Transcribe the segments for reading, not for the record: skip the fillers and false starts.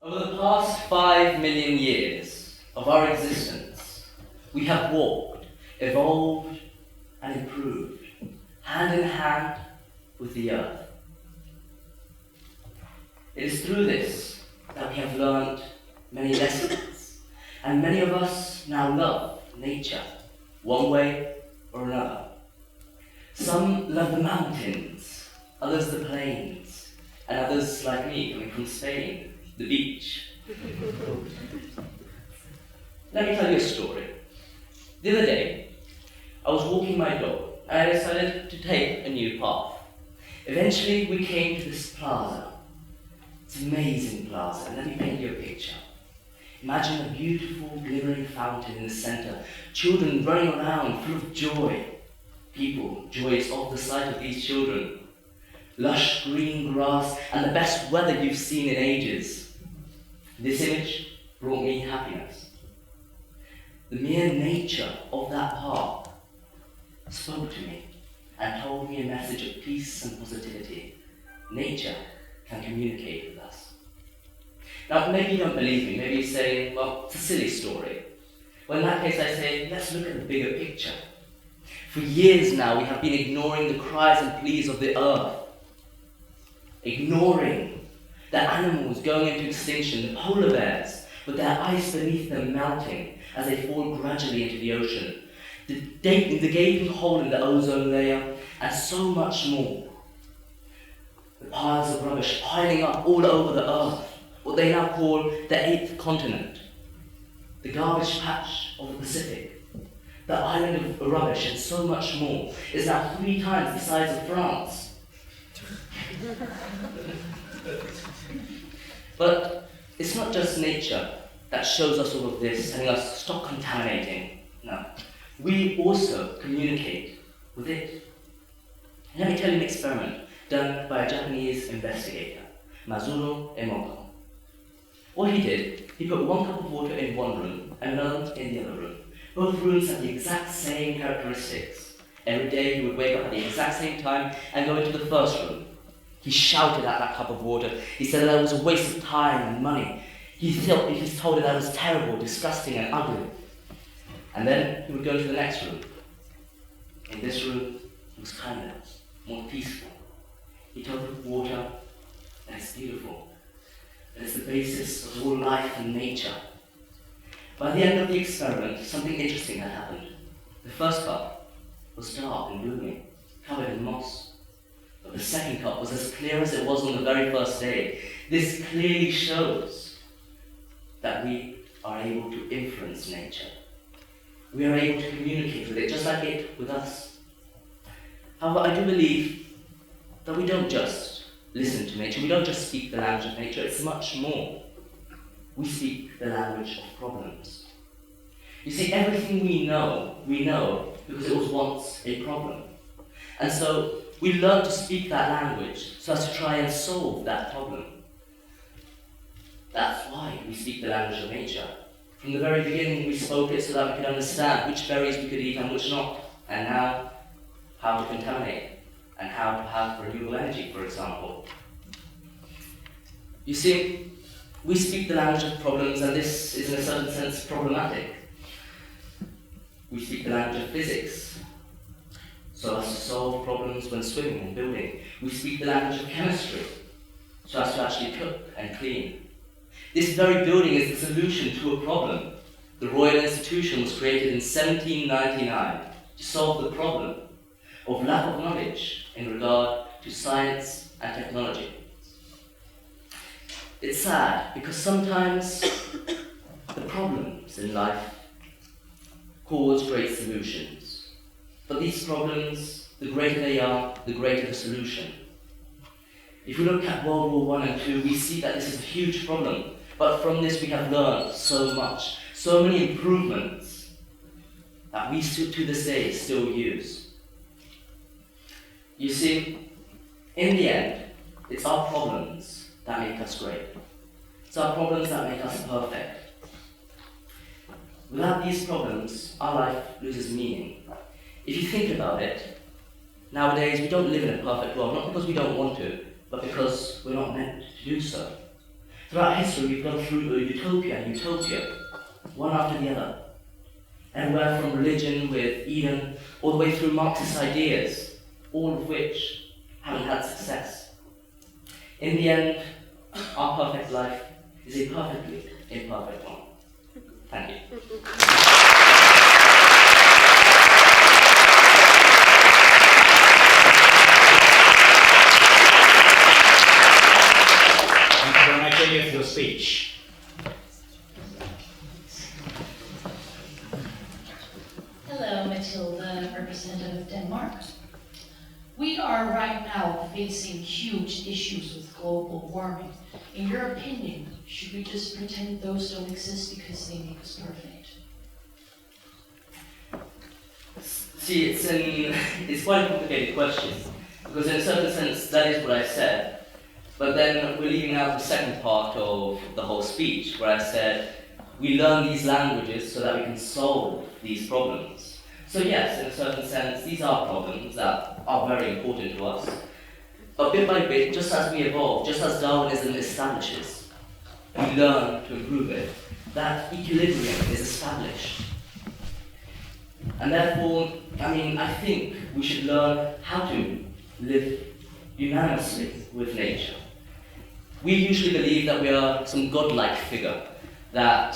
Over the past 5 million years of our existence, we have walked, evolved, and improved, hand in hand with the earth. It is through this that we have learned many lessons, and many of us now love nature, one way or another. Some love the mountains, others the plains, and others, like me, coming from Spain, the beach. Let me tell you a story. The other day, I was walking my dog, and I decided to take a new path. Eventually, we came to this plaza. It's an amazing plaza, and let me paint you a picture. Imagine a beautiful, glimmering fountain in the center, children running around full of joy. People joyous of the sight of these children. Lush green grass, and the best weather you've seen in ages. This image brought me happiness. The mere nature of that park spoke to me and told me a message of peace and positivity. Nature can communicate with us. Now, maybe you don't believe me. Maybe you say, well, it's a silly story. Well, in that case, I say, let's look at the bigger picture. For years now, we have been ignoring the cries and pleas of the earth. Ignoring the animals going into extinction, the polar bears, with their ice beneath them melting as they fall gradually into the ocean, the gaping hole in the ozone layer, and so much more. The piles of rubbish piling up all over the earth, what they now call the eighth continent, the garbage patch of the Pacific, the island of rubbish, and so much more, is now 3 times the size of France. But it's not just nature that shows us all of this, telling us stop contaminating. No, we also communicate with it. And let me tell you an experiment done by a Japanese investigator, Mazuro Emoto. What he did, he put 1 cup of water in one room and another in the other room. Both rooms had the exact same characteristics. Every day he would wake up at the exact same time and go into the first room. He shouted at that cup of water. He said that it was a waste of time and money. He told it that it was terrible, disgusting, and ugly. And then he would go to the next room. In this room, it was kinder, more peaceful. He told the water that it's beautiful, that it's the basis of all life and nature. By the end of the experiment, something interesting had happened. The first cup was dark and gloomy, covered in moss. But the second cup was as clear as it was on the very first day. This clearly shows that we are able to influence nature. We are able to communicate with it, just like it with us. However, I do believe that we don't just listen to nature, we don't just speak the language of nature, it's much more. We speak the language of problems. You see, everything we know because it was once a problem. And so, we learn to speak that language so as to try and solve that problem. That's why we speak the language of nature. From the very beginning, we spoke it so that we could understand which berries we could eat and which not, and now how to contaminate and how to have renewable energy, for example. You see, we speak the language of problems, and this is in a certain sense problematic. We speak the language of physics, so as to solve problems when swimming and building. We speak the language of chemistry, so as to actually cook and clean. This very building is the solution to a problem. The Royal Institution was created in 1799 to solve the problem of lack of knowledge in regard to science and technology. It's sad because sometimes the problems in life cause great solutions. But these problems, the greater they are, the greater the solution. If we look at World War I and II, we see that this is a huge problem. But from this we have learned so much, so many improvements that we to this day still use. You see, in the end, it's our problems that make us great. It's our problems that make us perfect. Without these problems, our life loses meaning. If you think about it, nowadays we don't live in a perfect world, not because we don't want to, but because we're not meant to do so. Throughout history, we've gone through utopia and utopia, one after the other. Everywhere from religion with Eden, all the way through Marxist ideas, all of which haven't had success. In the end, our perfect life is a perfectly imperfect one. Thank you. Thank you very much, Ennio, for your speech. Hello, Matilda, representative of Denmark. We are right now facing huge issues with global warming. In your opinion, should we just pretend those don't exist because they make us perfect? See, it's quite a complicated question, because in a certain sense, that is what I said. But then we're leaving out the second part of the whole speech, where I said, we learn these languages so that we can solve these problems. So yes, in a certain sense, these are problems that are very important to us. But bit by bit, just as we evolve, just as Darwinism establishes, we learn to improve it. That equilibrium is established. And therefore, I think we should learn how to live unanimously with nature. We usually believe that we are some godlike figure, that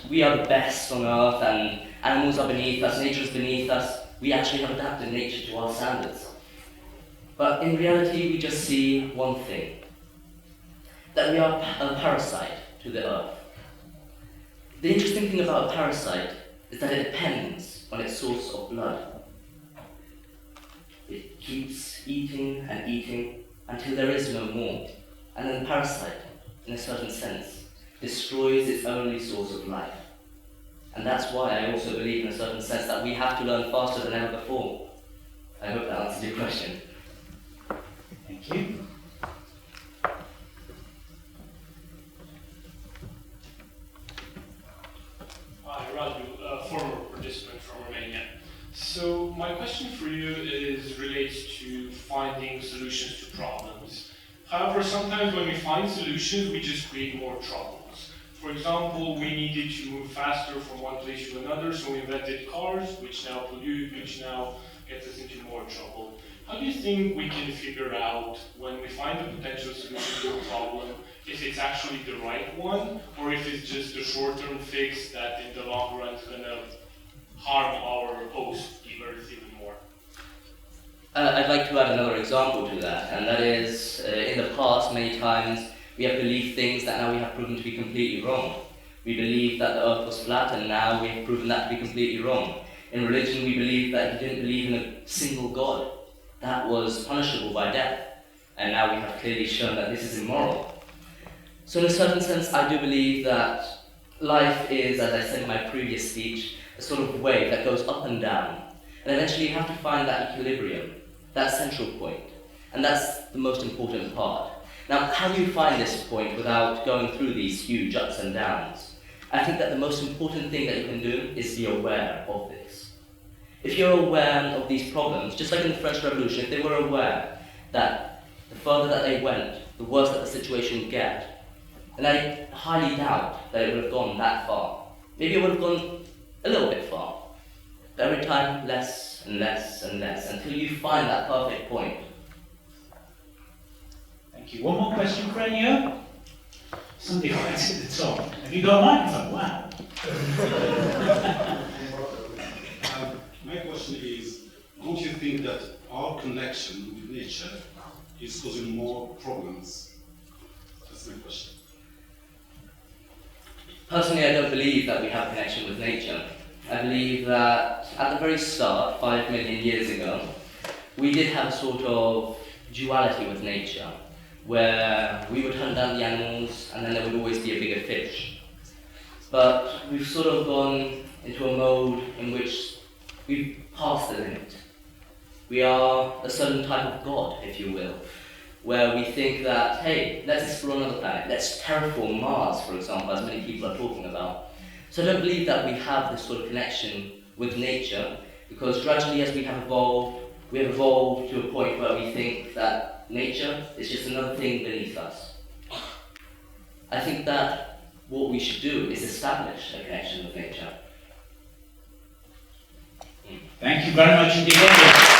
we are the best on earth and animals are beneath us, nature is beneath us. We actually have adapted nature to our standards. But in reality, we just see one thing, that we are a parasite to the earth. The interesting thing about a parasite is that it depends on its source of blood. It keeps eating and eating until there is no more. And then the parasite, in a certain sense, destroys its only source of life. And that's why I also believe in a certain sense that we have to learn faster than ever before. I hope that answers your question. Thank you. Hi, Radu, a former participant from Romania. So my question for you relates to finding solutions to problems. However, sometimes when we find solutions, we just create more troubles. For example, we needed to move faster from one place to another, so we invented cars, which now pollute, which now gets us into more trouble. How do you think we can figure out, when we find a potential solution to a problem, if it's actually the right one, or if it's just a short-term fix that in the long run is going to harm our host, the Earth, even more? I'd like to add another example to that, and that is, in the past, many times, we have believed things that now we have proven to be completely wrong. We believed that the earth was flat, and now we have proven that to be completely wrong. In religion, we believed that if you didn't believe in a single God, that was punishable by death. And now we have clearly shown that this is immoral. So in a certain sense, I do believe that life is, as I said in my previous speech, a sort of wave that goes up and down. And eventually you have to find that equilibrium, that central point. And that's the most important part. Now, how do you find this point without going through these huge ups and downs? I think that the most important thing that you can do is be aware of this. If you're aware of these problems, just like in the French Revolution, if they were aware that the further that they went, the worse that the situation would get, and I highly doubt that it would have gone that far. Maybe it would have gone a little bit far, but every time less and less and less, until you find that perfect point. Thank you. One more question for Ennio? Somebody right at the top. Have you got a microphone? Wow. My question is, don't you think that our connection with nature is causing more problems? That's my question. Personally, I don't believe that we have a connection with nature. I believe that at the very start, 5 million years ago, we did have a sort of duality with nature, where we would hunt down the animals and then there would always be a bigger fish. But we've sort of gone into a mode in which we've passed the limit. We are a certain type of god, if you will, where we think that, hey, let's explore another planet, let's terraform Mars, for example, as many people are talking about. So I don't believe that we have this sort of connection with nature, because gradually as we have evolved to a point where we think that nature is just another thing beneath us. I think that what we should do is establish a connection with nature. Thank you very much indeed.